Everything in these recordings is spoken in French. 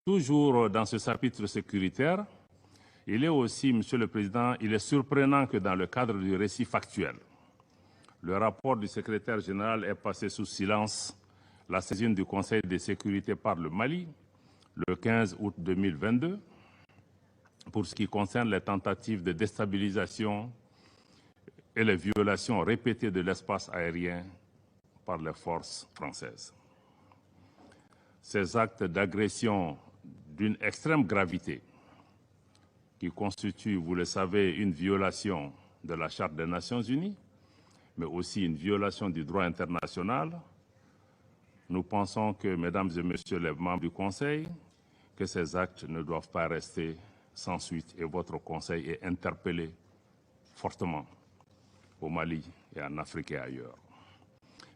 Toujours dans ce chapitre sécuritaire, il est aussi, Monsieur le Président, il est surprenant que dans le cadre du récit factuel, le rapport du secrétaire général ait passé sous silence la saisine du Conseil de sécurité par le Mali le 15 août 2022 pour ce qui concerne les tentatives de déstabilisation et les violations répétées de l'espace aérien par les forces françaises. Ces actes d'agression d'une extrême gravité qui constituent, vous le savez, une violation de la Charte des Nations Unies, mais aussi une violation du droit international. Nous pensons que, mesdames et messieurs les membres du Conseil, que ces actes ne doivent pas rester sans suite et votre Conseil est interpellé fortement au Mali et en Afrique et ailleurs.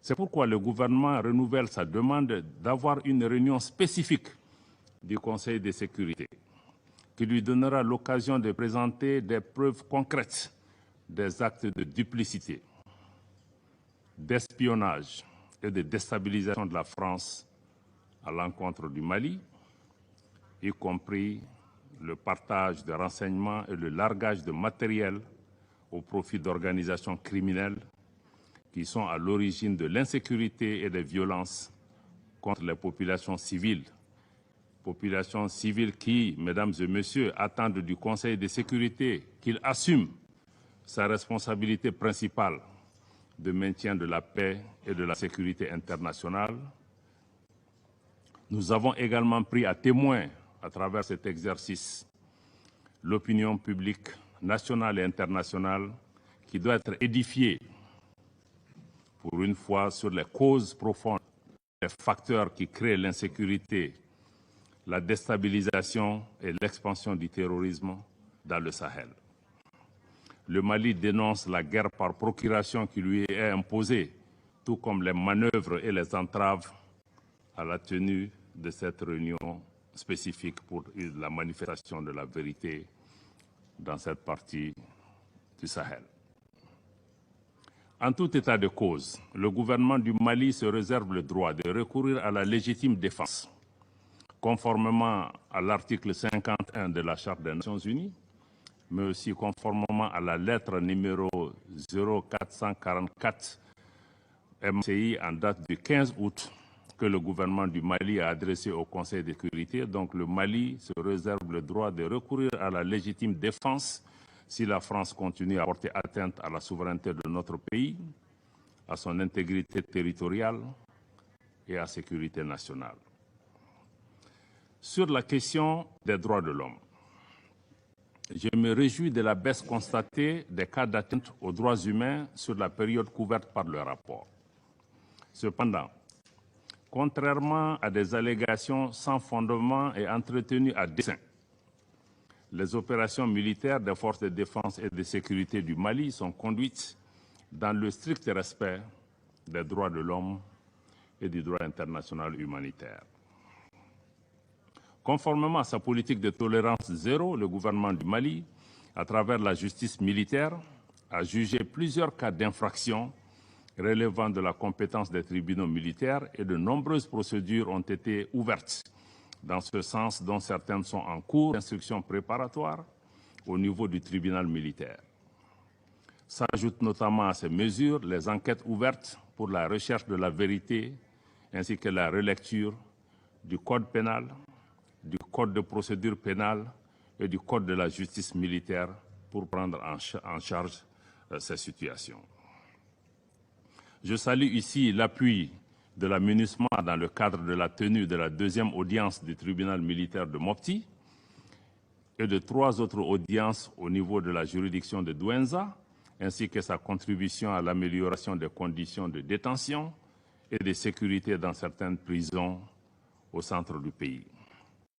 C'est pourquoi le gouvernement renouvelle sa demande d'avoir une réunion spécifique du Conseil de sécurité qui lui donnera l'occasion de présenter des preuves concrètes des actes de duplicité, d'espionnage et de déstabilisation de la France à l'encontre du Mali, y compris le partage de renseignements et le largage de matériel au profit d'organisations criminelles qui sont à l'origine de l'insécurité et des violences contre les populations civiles qui, mesdames et messieurs, attendent du Conseil de sécurité qu'il assume sa responsabilité principale de maintien de la paix et de la sécurité internationale. Nous avons également pris à témoin, à travers cet exercice, l'opinion publique nationale et internationale qui doit être édifiée, pour une fois, sur les causes profondes, les facteurs qui créent l'insécurité, la déstabilisation et l'expansion du terrorisme dans le Sahel. Le Mali dénonce la guerre par procuration qui lui est imposée, tout comme les manœuvres et les entraves à la tenue de cette réunion spécifique pour la manifestation de la vérité dans cette partie du Sahel. En tout état de cause, le gouvernement du Mali se réserve le droit de recourir à la légitime défense, conformément à l'article 51 de la Charte des Nations Unies, mais aussi conformément à la lettre numéro 0444 MCI en date du 15 août que le gouvernement du Mali a adressé au Conseil de sécurité. Donc le Mali se réserve le droit de recourir à la légitime défense si la France continue à porter atteinte à la souveraineté de notre pays, à son intégrité territoriale et à la sécurité nationale. Sur la question des droits de l'homme, je me réjouis de la baisse constatée des cas d'atteinte aux droits humains sur la période couverte par le rapport. Cependant, contrairement à des allégations sans fondement et entretenues à dessein, les opérations militaires des forces de défense et de sécurité du Mali sont conduites dans le strict respect des droits de l'homme et du droit international humanitaire. Conformément à sa politique de tolérance zéro, le gouvernement du Mali, à travers la justice militaire, a jugé plusieurs cas d'infraction relevant de la compétence des tribunaux militaires et de nombreuses procédures ont été ouvertes dans ce sens, dont certaines sont en cours d'instruction préparatoire au niveau du tribunal militaire. S'ajoutent notamment à ces mesures les enquêtes ouvertes pour la recherche de la vérité ainsi que la relecture du code pénal, du code de procédure pénale et du code de la justice militaire pour prendre en charge ces situations. Je salue ici l'appui de la MINUSMA dans le cadre de la tenue de la deuxième audience du tribunal militaire de Mopti et de 3 autres audiences au niveau de la juridiction de Douenza, ainsi que sa contribution à l'amélioration des conditions de détention et de sécurité dans certaines prisons au centre du pays.